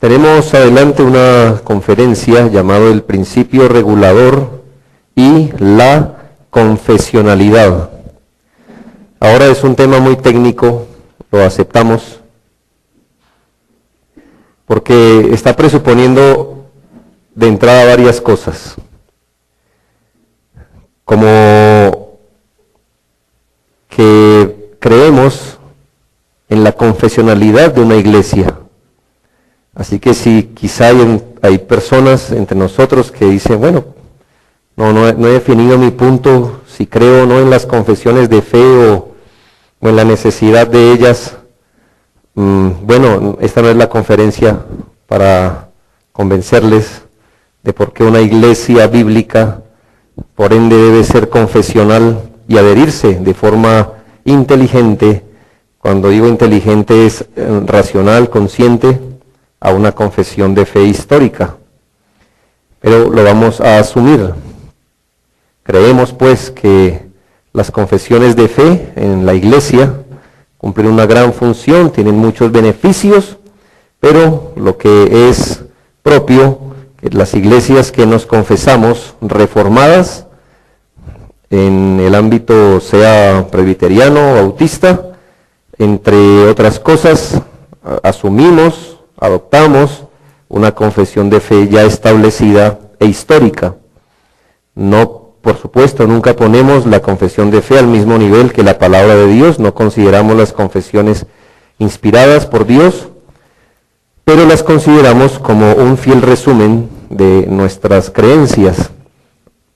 Tenemos adelante una conferencia llamada El Principio Regulador y la Confesionalidad. Ahora es un tema muy técnico, lo aceptamos, porque está presuponiendo de entrada varias cosas, como que creemos en la confesionalidad de una iglesia. Así que si quizá hay personas entre nosotros que dicen, bueno, no he definido mi punto, si creo o no en las confesiones de fe o en la necesidad de ellas, bueno, esta no es la conferencia para convencerles de por qué una iglesia bíblica, por ende, debe ser confesional y adherirse de forma inteligente. Cuando digo inteligente es racional, consciente, a una confesión de fe histórica, pero lo vamos a asumir. Creemos pues que las confesiones de fe en la iglesia cumplen una gran función, tienen muchos beneficios, pero lo que es propio, que las iglesias que nos confesamos reformadas, en el ámbito sea presbiteriano o bautista, entre otras cosas, asumimos, adoptamos una confesión de fe ya establecida e histórica. No, por supuesto, nunca ponemos la confesión de fe al mismo nivel que la palabra de Dios, no consideramos las confesiones inspiradas por Dios, pero las consideramos como un fiel resumen de nuestras creencias.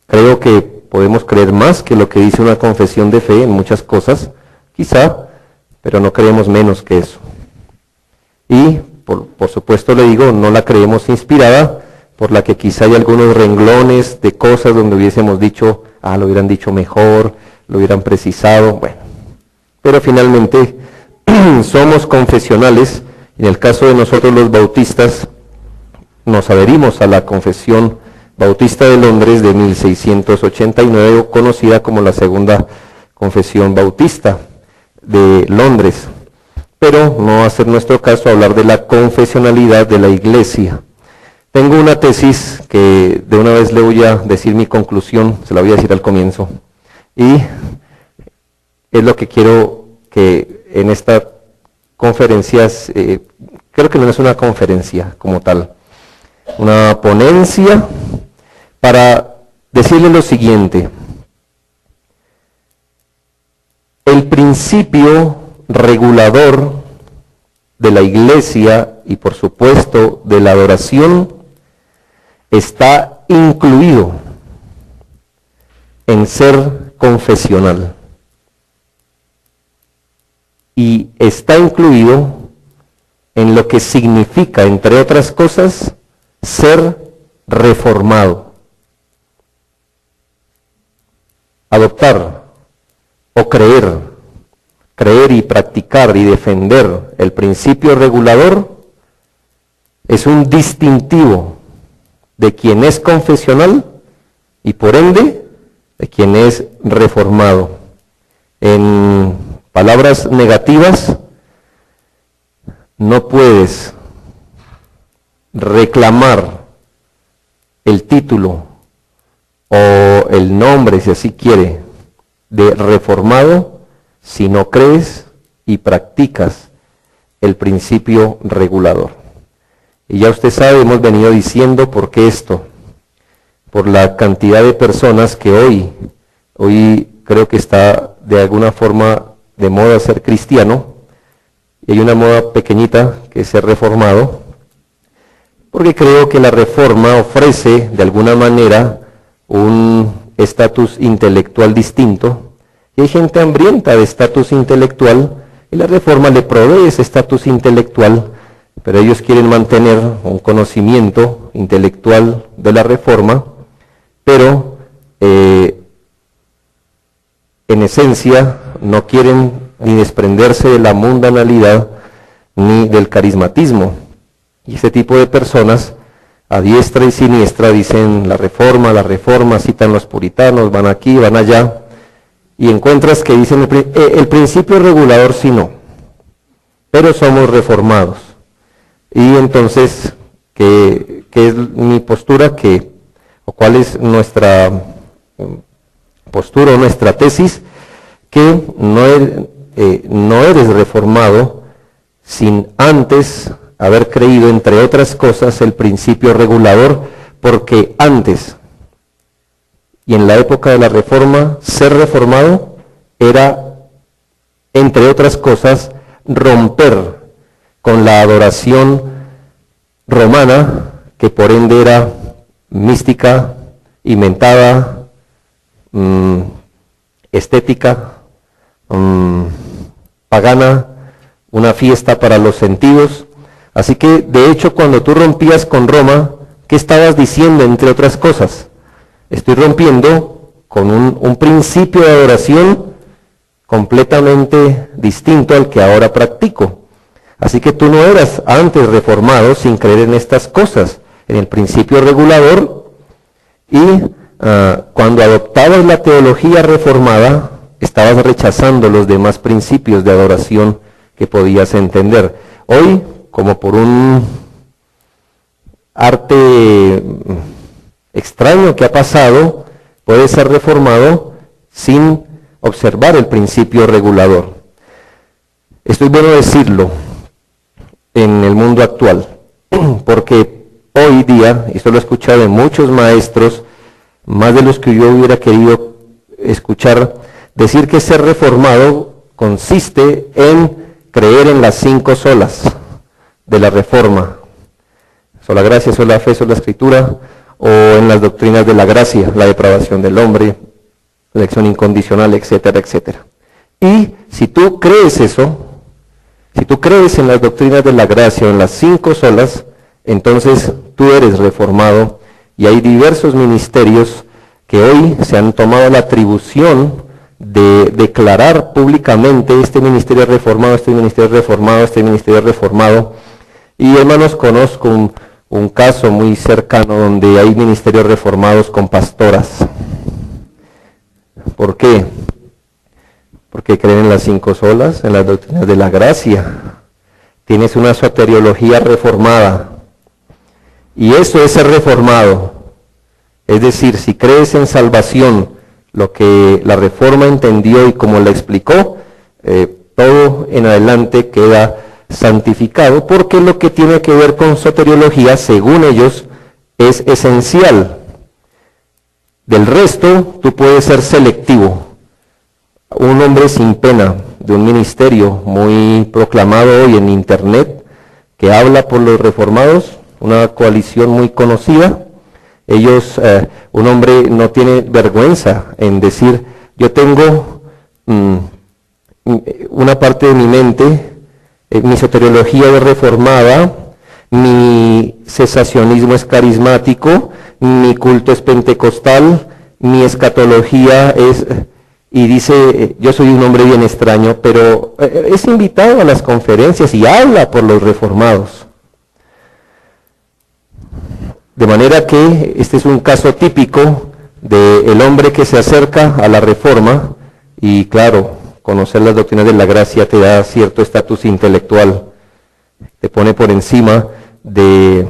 Creo que podemos creer más que lo que dice una confesión de fe en muchas cosas, quizá, pero no creemos menos que eso. Y por supuesto le digo, no la creemos inspirada, por la que quizá hay algunos renglones de cosas donde hubiésemos dicho, lo hubieran dicho mejor, lo hubieran precisado, bueno. Pero finalmente somos confesionales. En el caso de nosotros los bautistas, nos adherimos a la Confesión Bautista de Londres de 1689, conocida como la Segunda Confesión Bautista de Londres. Pero no va a ser nuestro caso hablar de la confesionalidad de la iglesia. Tengo una tesis que de una vez le voy a decir mi conclusión, se la voy a decir al comienzo, y es lo que quiero que en esta conferencia, creo que no es una conferencia como tal, una ponencia para decirle lo siguiente: el principio regulador de la iglesia y por supuesto de la adoración está incluido en ser confesional y está incluido en lo que significa, entre otras cosas, ser reformado. Adoptar o creer y practicar y defender el principio regulador es un distintivo de quien es confesional y por ende de quien es reformado. En palabras negativas, no puedes reclamar el título o el nombre, si así quiere, de reformado si no crees y practicas el principio regulador. Y ya usted sabe, hemos venido diciendo por qué esto, por la cantidad de personas que hoy creo que está de alguna forma de moda ser cristiano, y hay una moda pequeñita que es ser reformado, porque creo que la reforma ofrece de alguna manera un estatus intelectual distinto, y hay gente hambrienta de estatus intelectual, y la reforma le provee ese estatus intelectual, pero ellos quieren mantener un conocimiento intelectual de la reforma, pero en esencia no quieren ni desprenderse de la mundanalidad ni del carismatismo. Y ese tipo de personas, a diestra y siniestra, dicen la reforma, citan los puritanos, van aquí, van allá, y encuentras que dicen el principio regulador sí no, pero somos reformados. Y entonces que es mi postura, o cuál es nuestra postura o nuestra tesis, que no eres reformado sin antes haber creído, entre otras cosas, el principio regulador, porque antes y en la época de la Reforma, ser reformado era, entre otras cosas, romper con la adoración romana, que por ende era mística, inventada, estética, pagana, una fiesta para los sentidos. Así que, de hecho, cuando tú rompías con Roma, ¿qué estabas diciendo, entre otras cosas? Estoy rompiendo con un principio de adoración completamente distinto al que ahora practico. Así que tú no eras antes reformado sin creer en estas cosas, en el principio regulador, y cuando adoptabas la teología reformada, estabas rechazando los demás principios de adoración que podías entender. Hoy, como por un arte extraño que ha pasado, puede ser reformado sin observar el principio regulador. Esto es bueno decirlo en el mundo actual, porque hoy día, y esto lo he escuchado de muchos maestros, más de los que yo hubiera querido escuchar, decir que ser reformado consiste en creer en las 5 solas de la Reforma: sola gracia, sola fe, sola escritura, o en las doctrinas de la gracia, la depravación del hombre, elección incondicional, etcétera, etcétera. Y si tú crees eso, si tú crees en las doctrinas de la gracia o en las 5 solas, entonces tú eres reformado, y hay diversos ministerios que hoy se han tomado la atribución de declarar públicamente: este ministerio reformado, este ministerio reformado, este ministerio reformado. Y hermanos, conozco un caso muy cercano donde hay ministerios reformados con pastoras. ¿Por qué? Porque creen en las 5 solas, en las doctrinas de la gracia. Tienes una soteriología reformada, y eso es ser reformado. Es decir, si crees en salvación, lo que la Reforma entendió y como la explicó, todo en adelante queda santificado, porque lo que tiene que ver con soteriología, según ellos, es esencial. Del resto, tú puedes ser selectivo. Un hombre sin pena de un ministerio muy proclamado hoy en internet, que habla por los reformados, una coalición muy conocida. Ellos, un hombre no tiene vergüenza en decir: yo tengo una parte de mi mente, mi soteriología es reformada, mi cesacionismo es carismático, mi culto es pentecostal, mi escatología es... Y dice: yo soy un hombre bien extraño, pero es invitado a las conferencias y habla por los reformados. De manera que este es un caso típico del hombre que se acerca a la Reforma, y claro, conocer las doctrinas de la gracia te da cierto estatus intelectual, te pone por encima de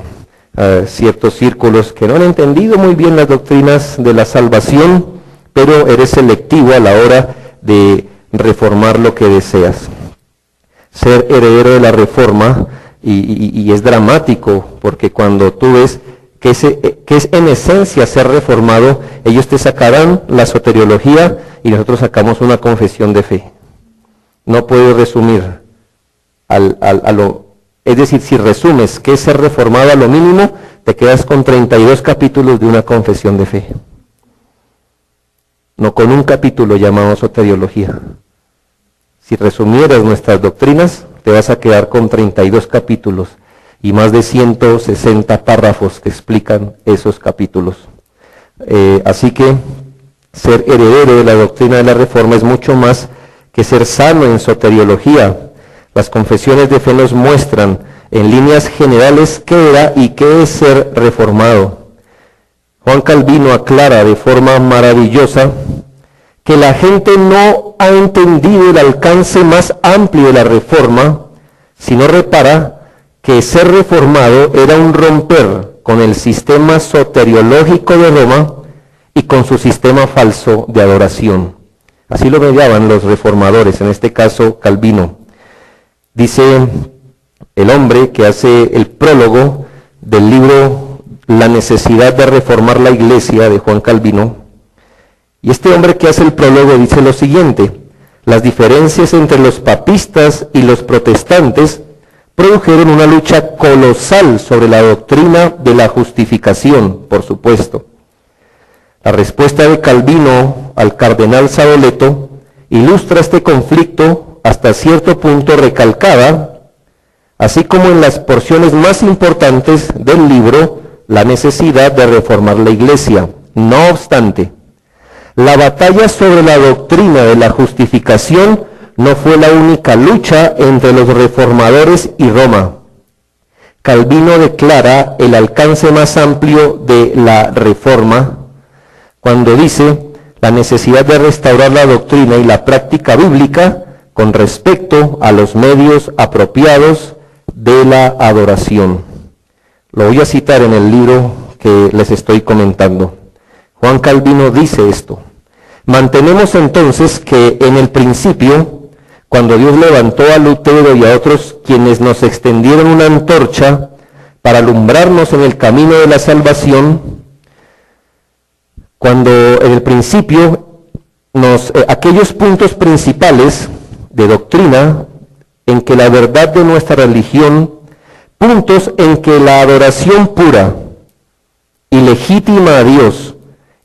ciertos círculos que no han entendido muy bien las doctrinas de la salvación, pero eres selectivo a la hora de reformar lo que deseas. Ser heredero de la Reforma, y es dramático, porque cuando tú ves que es en esencia ser reformado, ellos te sacarán la soteriología y nosotros sacamos una confesión de fe. No puedes resumir es decir, si resumes qué es ser reformado a lo mínimo, te quedas con 32 capítulos de una confesión de fe. No con un capítulo llamado soteriología. Si resumieras nuestras doctrinas, te vas a quedar con 32 capítulos y más de 160 párrafos que explican esos capítulos. Así que ser heredero de la doctrina de la Reforma es mucho más que ser sano en soteriología. Las confesiones de fe nos muestran en líneas generales qué era y qué es ser reformado. Juan Calvino aclara de forma maravillosa que la gente no ha entendido el alcance más amplio de la Reforma, si no repara que ser reformado era un romper con el sistema soteriológico de Roma y con su sistema falso de adoración. Así lo veían los reformadores, en este caso Calvino. Dice el hombre que hace el prólogo del libro La necesidad de reformar la iglesia, de Juan Calvino, y este hombre que hace el prólogo dice lo siguiente: las diferencias entre los papistas y los protestantes produjeron una lucha colosal sobre la doctrina de la justificación, por supuesto. La respuesta de Calvino al cardenal Sadoleto ilustra este conflicto hasta cierto punto recalcada, así como en las porciones más importantes del libro, la necesidad de reformar la iglesia. No obstante, la batalla sobre la doctrina de la justificación no fue la única lucha entre los reformadores y Roma. Calvino declara el alcance más amplio de la reforma cuando dice la necesidad de restaurar la doctrina y la práctica bíblica con respecto a los medios apropiados de la adoración. Lo voy a citar en el libro que les estoy comentando. Juan Calvino dice esto: mantenemos entonces que en el principio, cuando Dios levantó a Lutero y a otros quienes nos extendieron una antorcha para alumbrarnos en el camino de la salvación, cuando en el principio aquellos puntos principales de doctrina en que la verdad de nuestra religión, puntos en que la adoración pura y legítima a Dios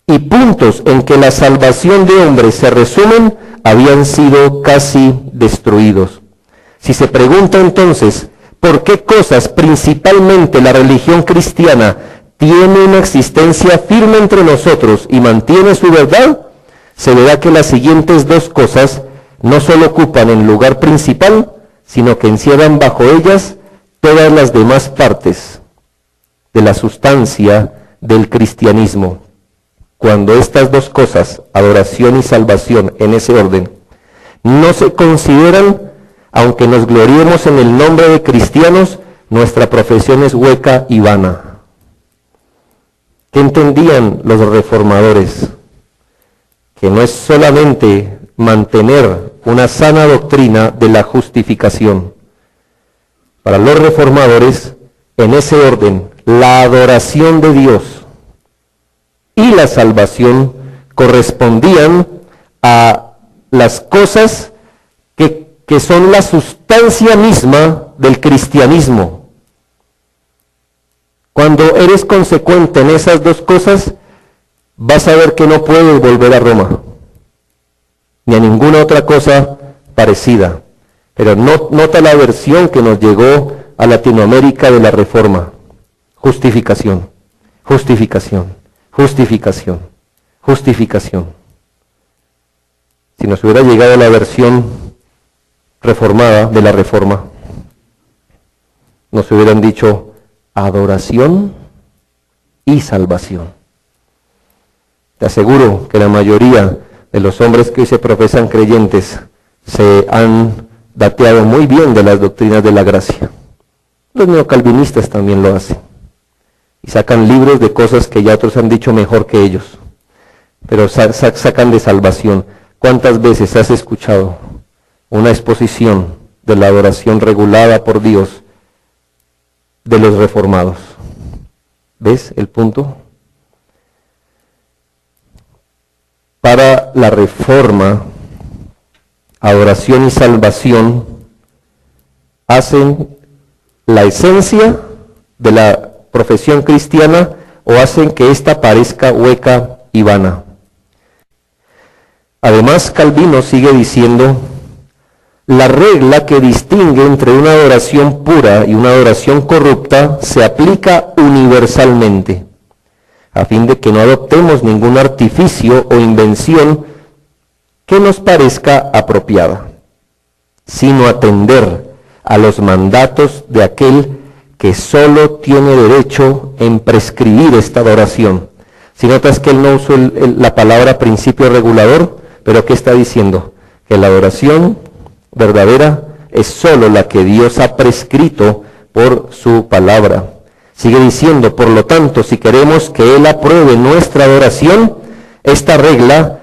y puntos en que la salvación de hombres se resumen, habían sido casi destruidos. Si se pregunta entonces, ¿por qué cosas principalmente la religión cristiana tiene una existencia firme entre nosotros y mantiene su verdad? Se verá que las siguientes dos cosas no solo ocupan el lugar principal, sino que encierran bajo ellas todas las demás partes de la sustancia del cristianismo. Cuando estas dos cosas, adoración y salvación, en ese orden, no se consideran, aunque nos gloriemos en el nombre de cristianos, nuestra profesión es hueca y vana. ¿Qué entendían los reformadores? Que no es solamente mantener una sana doctrina de la justificación. Para los reformadores, en ese orden, la adoración de Dios y la salvación correspondían a las cosas que son la sustancia misma del cristianismo. Cuando eres consecuente en esas dos cosas, vas a ver que no puedes volver a Roma, ni a ninguna otra cosa parecida. Pero nota la versión que nos llegó a Latinoamérica de la Reforma: justificación, justificación, justificación, justificación. Si nos hubiera llegado la versión reformada de la Reforma, nos hubieran dicho adoración y salvación. Te aseguro que la mayoría de los hombres que hoy se profesan creyentes se han dateado muy bien de las doctrinas de la gracia. Los neocalvinistas también lo hacen. Y sacan libros de cosas que ya otros han dicho mejor que ellos. Pero sacan de salvación. ¿Cuántas veces has escuchado una exposición de la adoración regulada por Dios de los reformados? ¿Ves el punto? Para la Reforma, adoración y salvación hacen la esencia de la profesión cristiana o hacen que ésta parezca hueca y vana. Además, Calvino sigue diciendo: la regla que distingue entre una adoración pura y una adoración corrupta se aplica universalmente, a fin de que no adoptemos ningún artificio o invención que nos parezca apropiada, sino atender a los mandatos de aquel que solo tiene derecho en prescribir esta adoración. Si notas que él no usó la palabra principio regulador, pero ¿qué está diciendo? Que la adoración verdadera es solo la que Dios ha prescrito por su palabra. Sigue diciendo, por lo tanto, si queremos que Él apruebe nuestra adoración, esta regla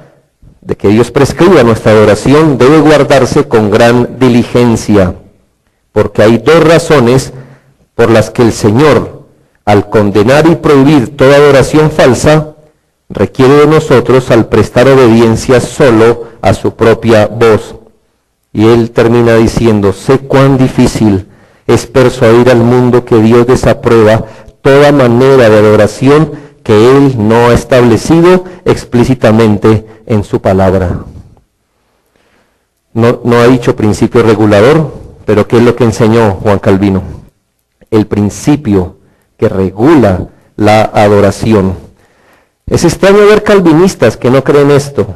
de que Dios prescriba nuestra adoración debe guardarse con gran diligencia, porque hay dos razones por las que el Señor, al condenar y prohibir toda adoración falsa, requiere de nosotros al prestar obediencia solo a su propia voz. Y Él termina diciendo, sé cuán difícil es persuadir al mundo que Dios desaprueba toda manera de adoración que Él no ha establecido explícitamente en su palabra. No ha dicho principio regulador, pero ¿qué es lo que enseñó Juan Calvino? El principio que regula la adoración. Es extraño ver calvinistas que no creen esto,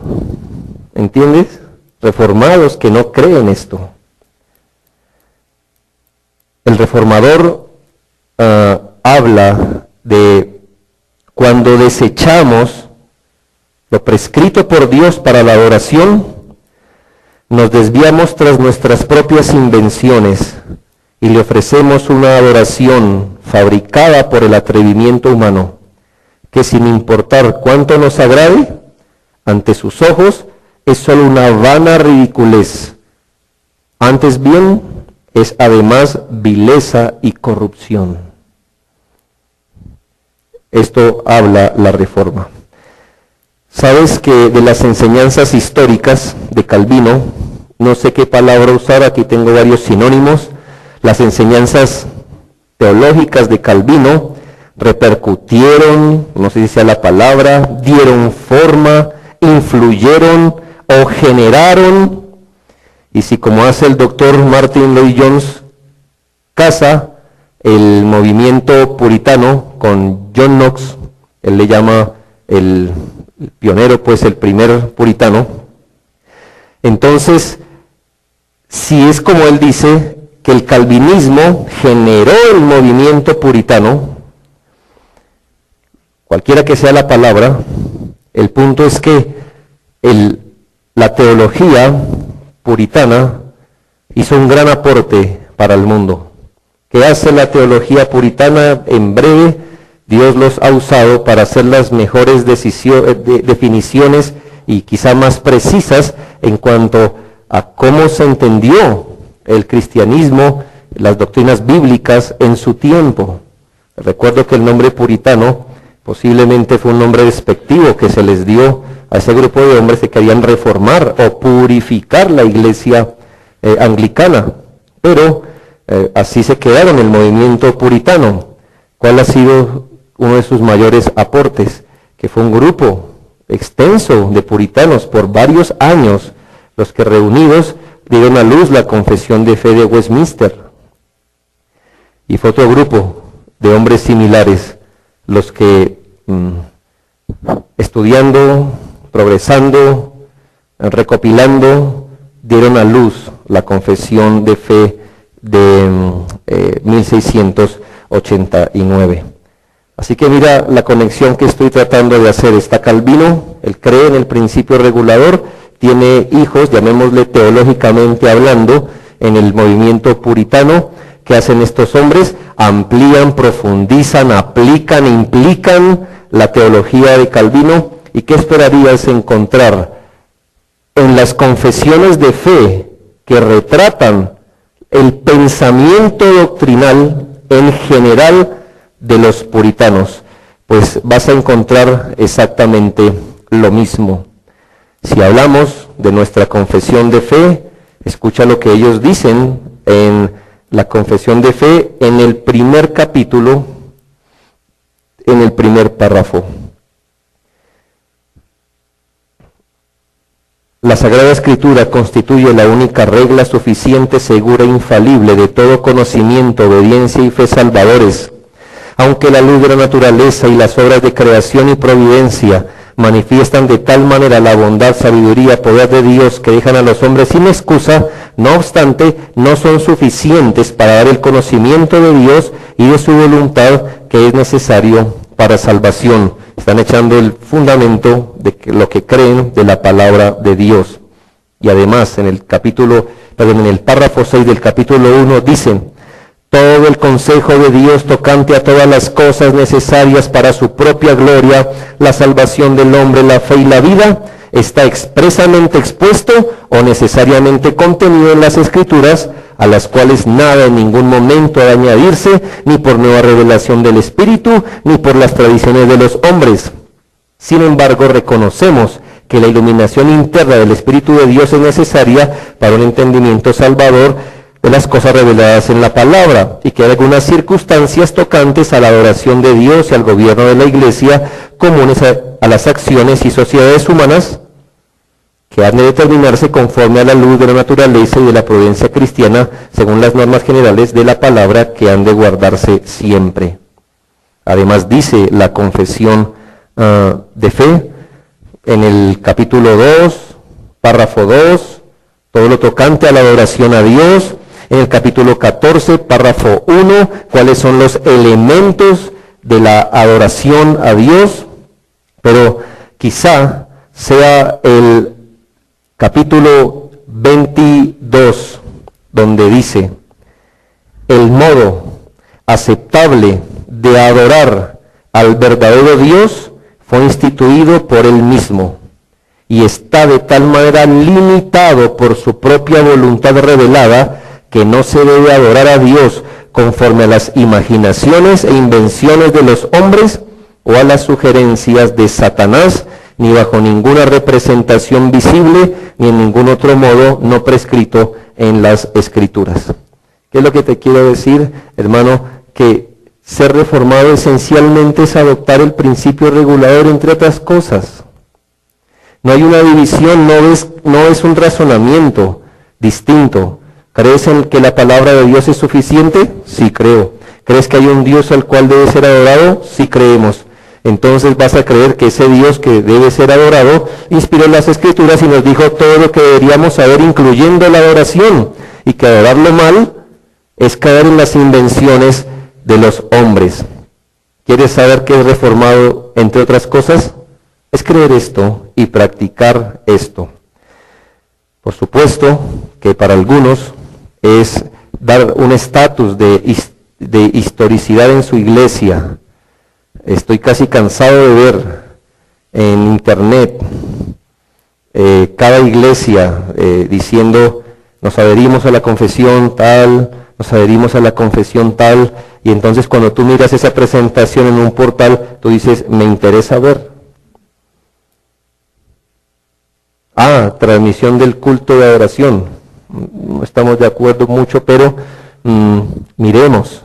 ¿entiendes? Reformados que no creen esto. El reformador habla de cuando desechamos lo prescrito por Dios para la adoración, nos desviamos tras nuestras propias invenciones y le ofrecemos una adoración fabricada por el atrevimiento humano, que sin importar cuánto nos agrade, ante sus ojos es solo una vana ridiculez. Antes bien, es además vileza y corrupción. Esto habla la Reforma. Sabes que de las enseñanzas históricas de Calvino, no sé qué palabra usar, aquí tengo varios sinónimos, las enseñanzas teológicas de Calvino repercutieron, no sé si sea la palabra, dieron forma, influyeron o generaron, y si como hace el doctor Martin Lloyd-Jones, casa el movimiento puritano con John Knox, él le llama el pionero, pues el primer puritano. Entonces, si es como él dice, que el calvinismo generó el movimiento puritano, cualquiera que sea la palabra, el punto es que la teología puritana hizo un gran aporte para el mundo. ¿Qué hace la teología puritana? En breve, Dios los ha usado para hacer las mejores definiciones y quizá más precisas en cuanto a cómo se entendió el cristianismo, las doctrinas bíblicas en su tiempo. Recuerdo que el nombre puritano posiblemente fue un nombre despectivo que se les dio a ese grupo de hombres que querían reformar o purificar la iglesia anglicana, pero así se quedaron el movimiento puritano. ¿Cuál ha sido uno de sus mayores aportes? Que fue un grupo extenso de puritanos por varios años, los que reunidos dieron a luz la Confesión de Fe de Westminster. Y fue otro grupo de hombres similares, los que estudiando, progresando, recopilando, dieron a luz la Confesión de Fe de 1689. Así que mira la conexión que estoy tratando de hacer. Está Calvino, él cree en el principio regulador, tiene hijos, llamémosle teológicamente hablando, en el movimiento puritano. ¿Qué hacen estos hombres? Amplían, profundizan, aplican, implican la teología de Calvino. ¿Y qué esperarías encontrar en las confesiones de fe que retratan el pensamiento doctrinal en general de los puritanos? Pues vas a encontrar exactamente lo mismo. Si hablamos de nuestra confesión de fe, escucha lo que ellos dicen en la confesión de fe en el primer capítulo, en el primer párrafo. La Sagrada Escritura constituye la única regla suficiente, segura e infalible de todo conocimiento, obediencia y fe salvadores. Aunque la luz de la naturaleza y las obras de creación y providencia manifiestan de tal manera la bondad, sabiduría, poder de Dios que dejan a los hombres sin excusa, no obstante, no son suficientes para dar el conocimiento de Dios y de su voluntad que es necesario para salvación. Están echando el fundamento de lo que creen de la palabra de Dios. Y además, en el párrafo 6 del capítulo 1 dicen: todo el consejo de Dios tocante a todas las cosas necesarias para su propia gloria, la salvación del hombre, la fe y la vida, está expresamente expuesto o necesariamente contenido en las Escrituras, a las cuales nada en ningún momento ha de añadirse, ni por nueva revelación del Espíritu, ni por las tradiciones de los hombres. Sin embargo, reconocemos que la iluminación interna del Espíritu de Dios es necesaria para un entendimiento salvador de las cosas reveladas en la palabra, y que hay algunas circunstancias tocantes a la adoración de Dios y al gobierno de la Iglesia, comunes a las acciones y sociedades humanas, que han de determinarse conforme a la luz de la naturaleza y de la providencia cristiana, según las normas generales de la palabra, que han de guardarse siempre. Además dice la confesión de fe en el capítulo 2, párrafo 2, todo lo tocante a la adoración a Dios. En el capítulo 14, párrafo 1, cuáles son los elementos de la adoración a Dios. Pero quizá sea el capítulo 22, donde dice: el modo aceptable de adorar al verdadero Dios fue instituido por él mismo, y está de tal manera limitado por su propia voluntad revelada, que no se debe adorar a Dios conforme a las imaginaciones e invenciones de los hombres o a las sugerencias de Satanás, ni bajo ninguna representación visible, ni en ningún otro modo no prescrito en las Escrituras. ¿Qué es lo que te quiero decir, hermano? Que ser reformado esencialmente es adoptar el principio regulador, entre otras cosas. No hay una división, no es un razonamiento distinto. ¿Crees en que la palabra de Dios es suficiente? Sí, creo. ¿Crees que hay un Dios al cual debe ser adorado? Sí, creemos. Entonces vas a creer que ese Dios que debe ser adorado inspiró las Escrituras y nos dijo todo lo que deberíamos saber, incluyendo la adoración, y que adorarlo mal es caer en las invenciones de los hombres. ¿Quieres saber qué es reformado, entre otras cosas? Es creer esto y practicar esto. Por supuesto que para algunos es dar un estatus de historicidad en su iglesia. Estoy casi cansado de ver en internet cada iglesia diciendo: nos adherimos a la confesión tal, nos adherimos a la confesión tal, y entonces cuando tú miras esa presentación en un portal, tú dices: me interesa ver. Transmisión del culto de adoración. No estamos de acuerdo mucho, pero miremos.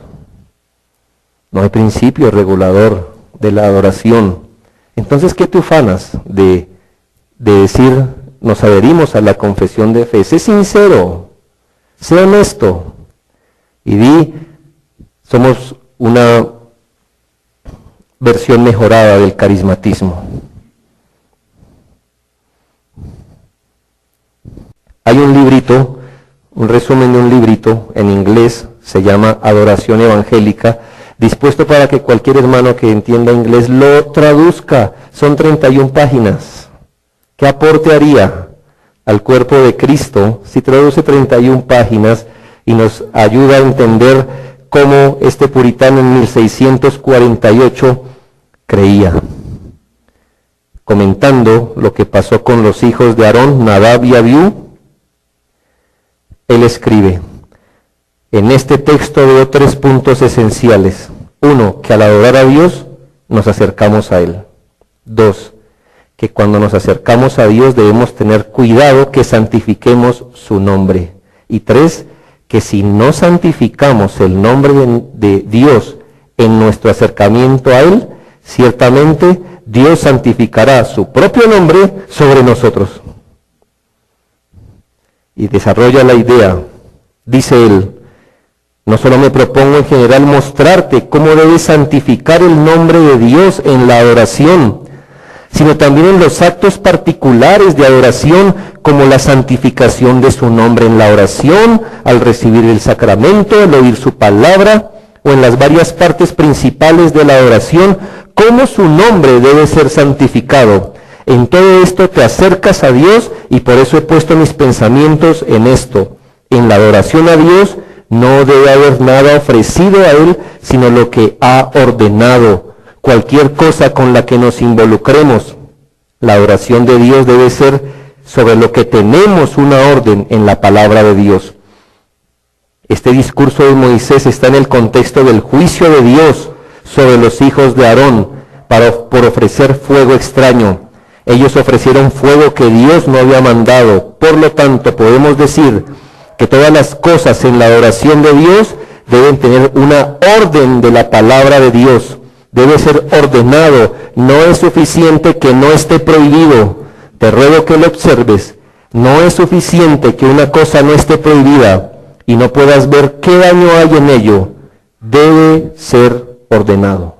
No hay principio regulador de la adoración. Entonces, ¿qué te ufanas de decir nos adherimos a la confesión de fe? Sé sincero, sé honesto y di: somos una versión mejorada del carismatismo. Hay un librito, un resumen de un librito en inglés, se llama Adoración Evangélica, dispuesto para que cualquier hermano que entienda inglés lo traduzca. Son 31 páginas. ¿Qué aporte haría al cuerpo de Cristo si traduce 31 páginas y nos ayuda a entender cómo este puritano en 1648 creía? Comentando lo que pasó con los hijos de Aarón, Nadab y Abiú, él escribe: en este texto veo 3 puntos esenciales. 1, que al adorar a Dios nos acercamos a Él. 2, que cuando nos acercamos a Dios debemos tener cuidado que santifiquemos su nombre. Y 3, que si no santificamos el nombre de Dios en nuestro acercamiento a Él, ciertamente Dios santificará su propio nombre sobre nosotros. Y desarrolla la idea. Dice él: no solo me propongo en general mostrarte cómo debes santificar el nombre de Dios en la adoración, sino también en los actos particulares de adoración, como la santificación de su nombre en la oración, al recibir el sacramento, al oír su palabra, o en las varias partes principales de la adoración, cómo su nombre debe ser santificado. En todo esto te acercas a Dios, y por eso he puesto mis pensamientos en esto. En la adoración a Dios no debe haber nada ofrecido a Él, sino lo que ha ordenado. Cualquier cosa con la que nos involucremos, la adoración de Dios debe ser sobre lo que tenemos una orden en la palabra de Dios. Este discurso de Moisés está en el contexto del juicio de Dios sobre los hijos de Aarón por ofrecer fuego extraño. Ellos ofrecieron fuego que Dios no había mandado. Por lo tanto, podemos decir que todas las cosas en la adoración de Dios deben tener una orden de la palabra de Dios. Debe ser ordenado. No es suficiente que no esté prohibido. Te ruego que lo observes. No es suficiente que una cosa no esté prohibida y no puedas ver qué daño hay en ello. Debe ser ordenado.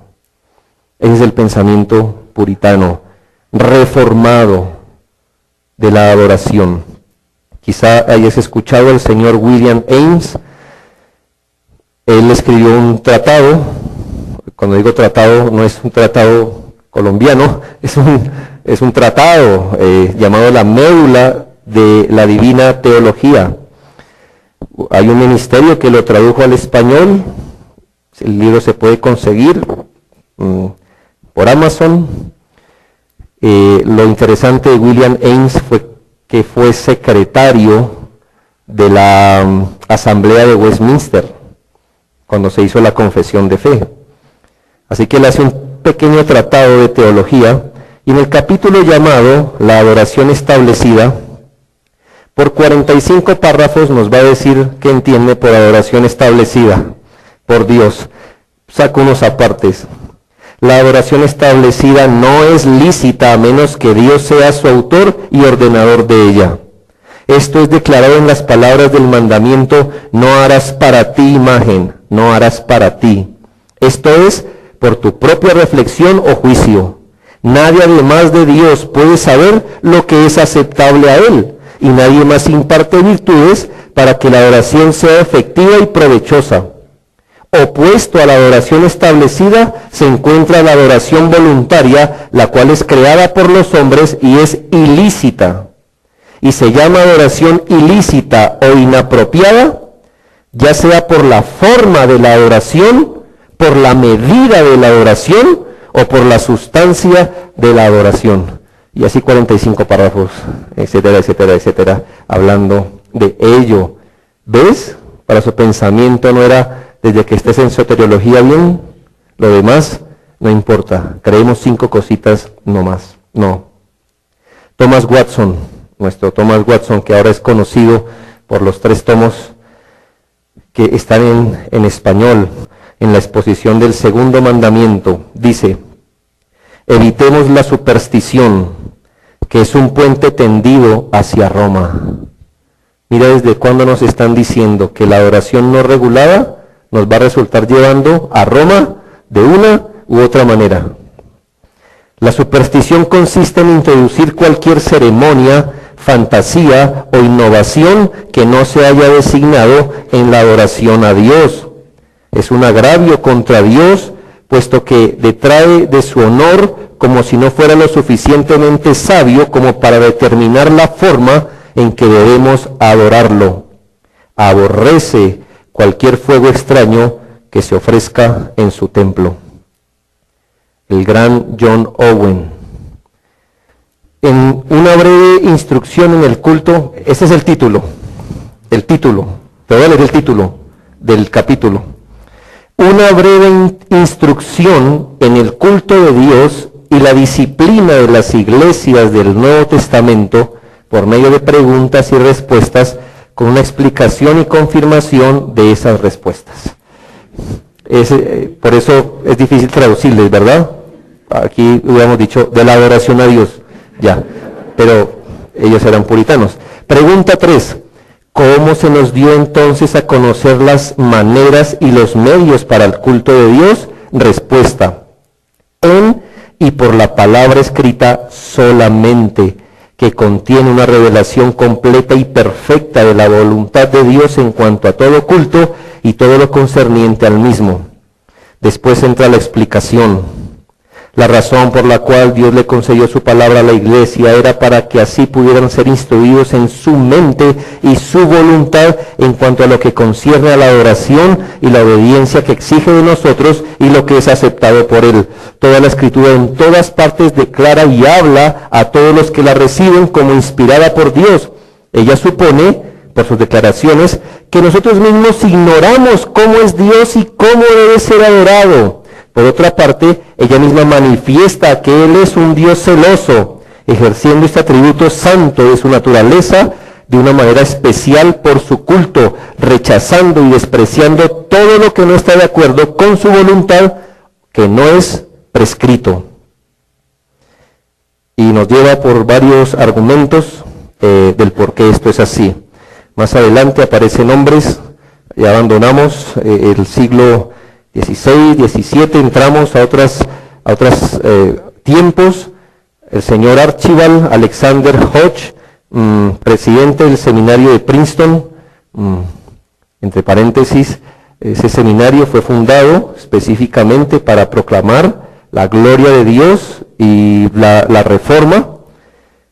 Ese es el pensamiento puritano, reformado de la adoración. Quizá hayas escuchado al señor William Ames. Él escribió un tratado. Cuando digo tratado, no es un tratado colombiano, es un tratado llamado La Médula de la Divina Teología. Hay un ministerio que lo tradujo al español. El libro se puede conseguir por Amazon. Lo interesante de William Ames fue que fue secretario de la Asamblea de Westminster cuando se hizo la confesión de fe. Así que él hace un pequeño tratado de teología y en el capítulo llamado La adoración establecida, por 45 párrafos nos va a decir qué entiende por adoración establecida por Dios. Saco unos apartes. La adoración establecida no es lícita a menos que Dios sea su autor y ordenador de ella. Esto es declarado en las palabras del mandamiento: no harás para ti imagen, no harás para ti. Esto es por tu propia reflexión o juicio. Nadie además de Dios puede saber lo que es aceptable a Él, y nadie más imparte virtudes para que la adoración sea efectiva y provechosa. Opuesto a la adoración establecida se encuentra la adoración voluntaria, la cual es creada por los hombres y es ilícita. Y se llama adoración ilícita o inapropiada, ya sea por la forma de la adoración, por la medida de la adoración o por la sustancia de la adoración. Y así 45 párrafos, etcétera, etcétera, etcétera, hablando de ello. ¿Ves? Para su pensamiento no era desde que estés en soteriología bien, lo demás no importa. Creemos 5 cositas no más. No. Thomas Watson, nuestro Thomas Watson, que ahora es conocido por los 3 tomos que están en español, en la exposición del segundo mandamiento, dice: evitemos la superstición, que es un puente tendido hacia Roma. Mira desde cuándo nos están diciendo que la adoración no regulada nos va a resultar llevando a Roma de una u otra manera. La superstición consiste en introducir cualquier ceremonia, fantasía o innovación que no se haya designado en la adoración a Dios. Es un agravio contra Dios, puesto que detrae de su honor como si no fuera lo suficientemente sabio como para determinar la forma en que debemos adorarlo. Aborrece cualquier fuego extraño que se ofrezca en su templo. El gran John Owen. En una breve instrucción en el culto, ese es el título, te voy a leer el título del capítulo. Una breve instrucción en el culto de Dios y la disciplina de las iglesias del Nuevo Testamento por medio de preguntas y respuestas con una explicación y confirmación de esas respuestas. Por eso es difícil traducirles, ¿verdad? Aquí hubiéramos dicho de la adoración a Dios, ya, pero ellos eran puritanos. Pregunta 3. ¿Cómo se nos dio entonces a conocer las maneras y los medios para el culto de Dios? Respuesta: en y por la palabra escrita solamente, que contiene una revelación completa y perfecta de la voluntad de Dios en cuanto a todo culto y todo lo concerniente al mismo. Después entra la explicación. La razón por la cual Dios le concedió su palabra a la iglesia era para que así pudieran ser instruidos en su mente y su voluntad en cuanto a lo que concierne a la adoración y la obediencia que exige de nosotros y lo que es aceptado por Él. Toda la Escritura en todas partes declara y habla a todos los que la reciben como inspirada por Dios. Ella supone, por sus declaraciones, que nosotros mismos ignoramos cómo es Dios y cómo debe ser adorado. Por otra parte, ella misma manifiesta que Él es un Dios celoso, ejerciendo este atributo santo de su naturaleza de una manera especial por su culto, rechazando y despreciando todo lo que no está de acuerdo con su voluntad, que no es prescrito. Y nos lleva por varios argumentos del por qué esto es así. Más adelante aparecen nombres, y abandonamos el siglo 16, 17, entramos a otros tiempos. El señor Archibald Alexander Hodge, presidente del seminario de Princeton, entre paréntesis, ese seminario fue fundado específicamente para proclamar la gloria de Dios y la reforma.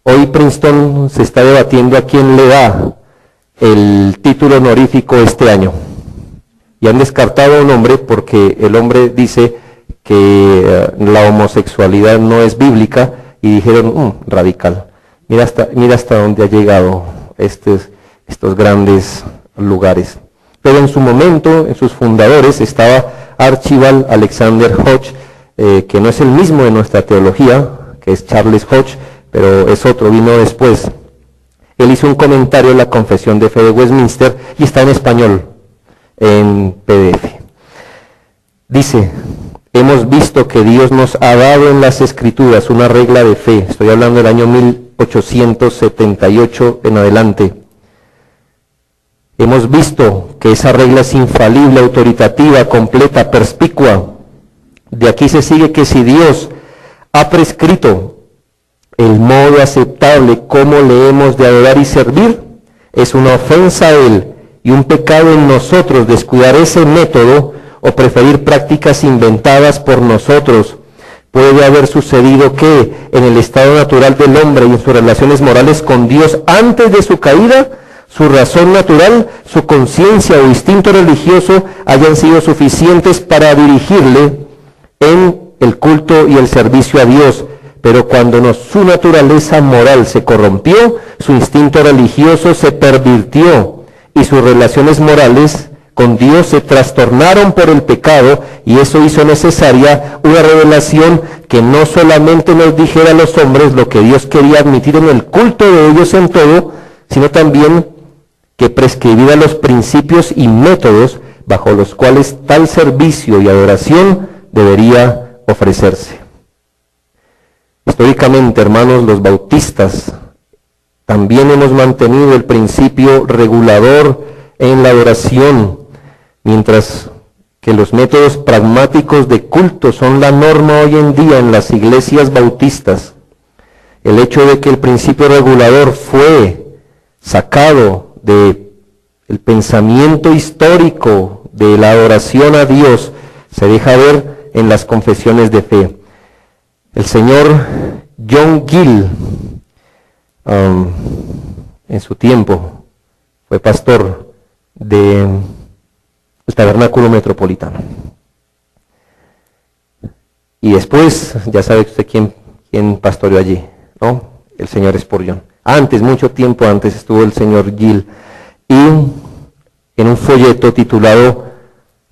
Hoy Princeton se está debatiendo a quién le da el título honorífico este año. Y han descartado a un hombre porque el hombre dice que la homosexualidad no es bíblica y dijeron, radical. Mira hasta dónde ha llegado estos grandes lugares. Pero en su momento, en sus fundadores, estaba Archibald Alexander Hodge, que no es el mismo de nuestra teología, que es Charles Hodge, pero es otro, vino después. Él hizo un comentario en la Confesión de Fe de Westminster y está en español, en PDF. Dice, hemos visto que Dios nos ha dado en las Escrituras una regla de fe. Estoy hablando del año 1878 en adelante. Hemos visto que esa regla es infalible, autoritativa, completa, perspicua. De aquí se sigue que si Dios ha prescrito el modo aceptable como le hemos de adorar y servir, es una ofensa a Él y un pecado en nosotros descuidar ese método o preferir prácticas inventadas por nosotros. Puede haber sucedido que en el estado natural del hombre y en sus relaciones morales con Dios antes de su caída, su razón natural, su conciencia o instinto religioso hayan sido suficientes para dirigirle en el culto y el servicio a Dios. Pero cuando su naturaleza moral se corrompió, su instinto religioso se pervirtió y sus relaciones morales con Dios se trastornaron por el pecado, y eso hizo necesaria una revelación que no solamente nos dijera a los hombres lo que Dios quería admitir en el culto de ellos en todo, sino también que prescribiera los principios y métodos bajo los cuales tal servicio y adoración debería ofrecerse. Históricamente, hermanos, los bautistas también hemos mantenido el principio regulador en la adoración, mientras que los métodos pragmáticos de culto son la norma hoy en día en las iglesias bautistas. El hecho de que el principio regulador fue sacado del pensamiento histórico de la adoración a Dios se deja ver en las confesiones de fe. El señor John Gill, en su tiempo, fue pastor del Tabernáculo Metropolitano. Y después, ya sabe usted quién pastoreó allí, ¿no? El señor Spurgeon. Antes, mucho tiempo antes, estuvo el señor Gill. Y en un folleto titulado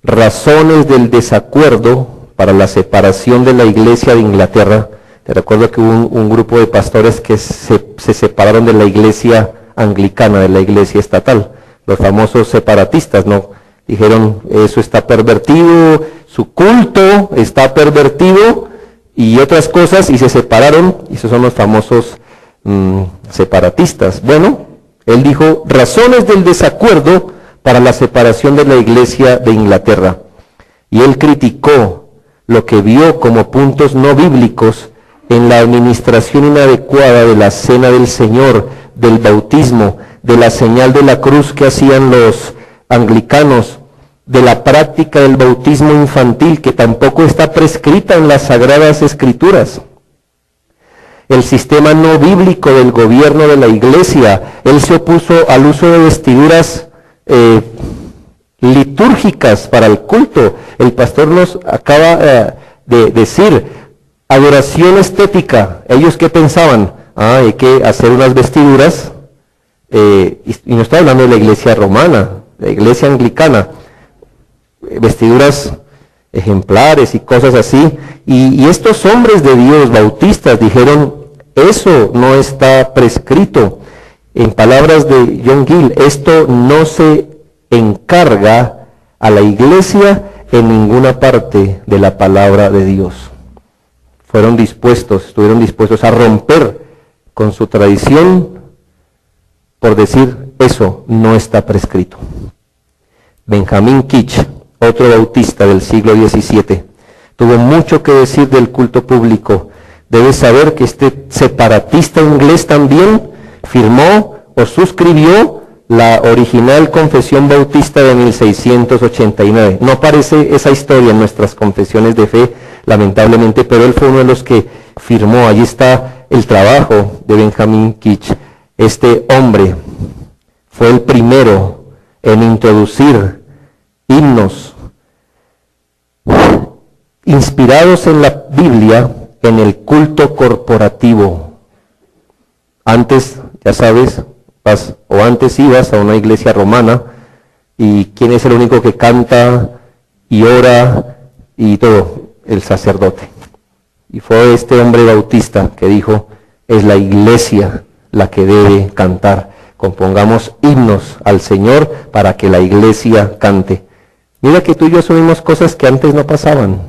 Razones del desacuerdo para la separación de la Iglesia de Inglaterra. Te recuerdo que hubo un grupo de pastores que se separaron de la Iglesia anglicana, de la Iglesia estatal, los famosos separatistas, ¿no? Dijeron, eso está pervertido, su culto está pervertido y otras cosas, y se separaron, y esos son los famosos separatistas. Bueno, él dijo, razones del desacuerdo para la separación de la Iglesia de Inglaterra. Y él criticó lo que vio como puntos no bíblicos en la administración inadecuada de la cena del Señor, del bautismo, de la señal de la cruz que hacían los anglicanos, de la práctica del bautismo infantil, que tampoco está prescrita en las Sagradas Escrituras. El sistema no bíblico del gobierno de la iglesia, él se opuso al uso de vestiduras litúrgicas para el culto. El pastor nos acaba de decir, adoración estética. ¿Ellos qué pensaban? Hay que hacer unas vestiduras, y no está hablando de la iglesia romana, de la iglesia anglicana, vestiduras ejemplares y cosas así, y estos hombres de Dios bautistas dijeron, eso no está prescrito. En palabras de John Gill, esto no se encarga a la iglesia en ninguna parte de la palabra de Dios. Estuvieron dispuestos a romper con su tradición por decir, eso no está prescrito. Benjamín Kitch, otro bautista del siglo XVII, tuvo mucho que decir del culto público. Debes saber que este separatista inglés también firmó o suscribió la original Confesión Bautista de 1689. No aparece esa historia en nuestras confesiones de fe, lamentablemente, pero él fue uno de los que firmó. Allí está el trabajo de Benjamín Kitch. Este hombre fue el primero en introducir himnos inspirados en la Biblia en el culto corporativo. Antes, ya sabes, antes ibas a una iglesia romana y ¿quién es el único que canta y ora y todo? El sacerdote. Y fue este hombre bautista que dijo, es la iglesia la que debe cantar. Compongamos himnos al Señor para que la iglesia cante. Mira que tú y yo asumimos cosas que antes no pasaban.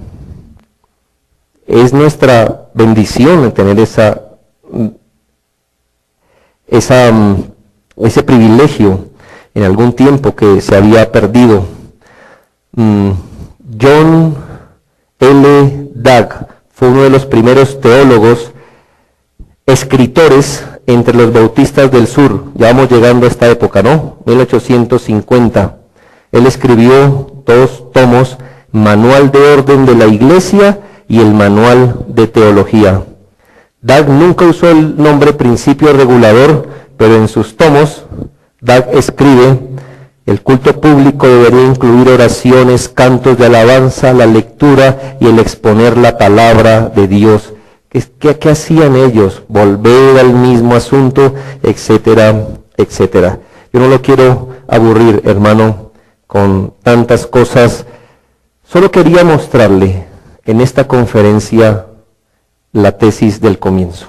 Es nuestra bendición tener ese privilegio en algún tiempo que se había perdido. John L. Dagg fue uno de los primeros teólogos, escritores entre los bautistas del sur. Ya vamos llegando a esta época, ¿no? 1850. Él escribió 2 tomos, Manual de Orden de la Iglesia y el Manual de Teología. Dagg nunca usó el nombre principio regulador, pero en sus tomos, Dagg escribe, el culto público debería incluir oraciones, cantos de alabanza, la lectura y el exponer la palabra de Dios. ¿Qué hacían ellos? Volver al mismo asunto, etcétera, etcétera. Yo no lo quiero aburrir, hermano, con tantas cosas. Solo quería mostrarle en esta conferencia la tesis del comienzo.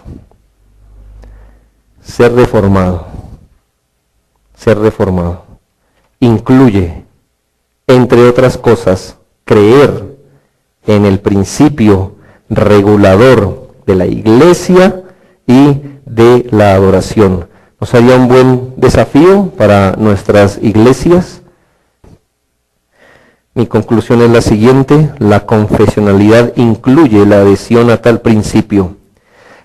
Ser reformado incluye, entre otras cosas, creer en el principio regulador de la iglesia y de la adoración. ¿No sería un buen desafío para nuestras iglesias? Mi conclusión es la siguiente: la confesionalidad incluye la adhesión a tal principio.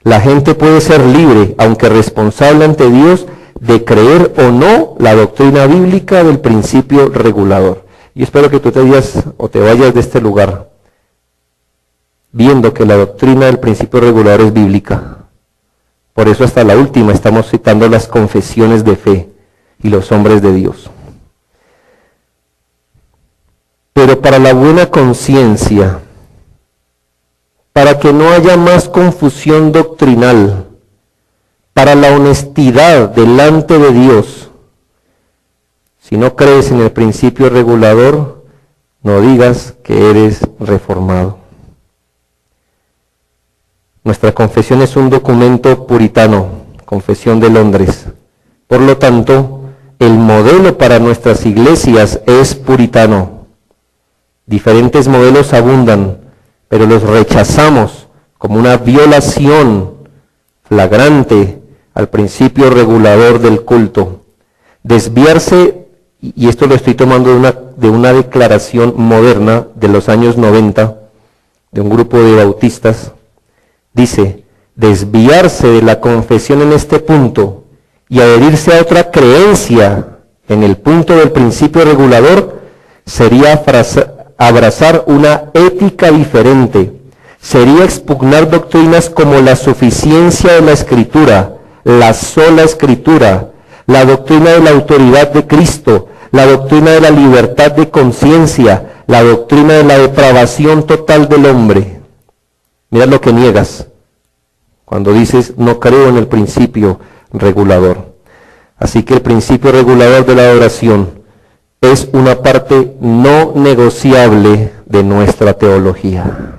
La gente puede ser libre, aunque responsable ante Dios, de creer o no la doctrina bíblica del principio regulador. Y espero que tú te vayas de este lugar viendo que la doctrina del principio regulador es bíblica. Por eso hasta la última estamos citando las confesiones de fe y los hombres de Dios. Pero para la buena conciencia, para que no haya más confusión doctrinal, para la honestidad delante de Dios, si no crees en el principio regulador, no digas que eres reformado. Nuestra confesión es un documento puritano, Confesión de Londres. Por lo tanto, el modelo para nuestras iglesias es puritano. Diferentes modelos abundan, pero los rechazamos como una violación flagrante al principio regulador del culto. Desviarse, y esto lo estoy tomando de una declaración moderna de los años 90, de un grupo de bautistas, dice, desviarse de la confesión en este punto y adherirse a otra creencia en el punto del principio regulador sería abrazar una ética diferente, sería expugnar doctrinas como la suficiencia de la Escritura, la sola Escritura, la doctrina de la autoridad de Cristo, la doctrina de la libertad de conciencia, la doctrina de la depravación total del hombre. Mira lo que niegas cuando dices no creo en el principio regulador. Así que el principio regulador de la adoración es una parte no negociable de nuestra teología.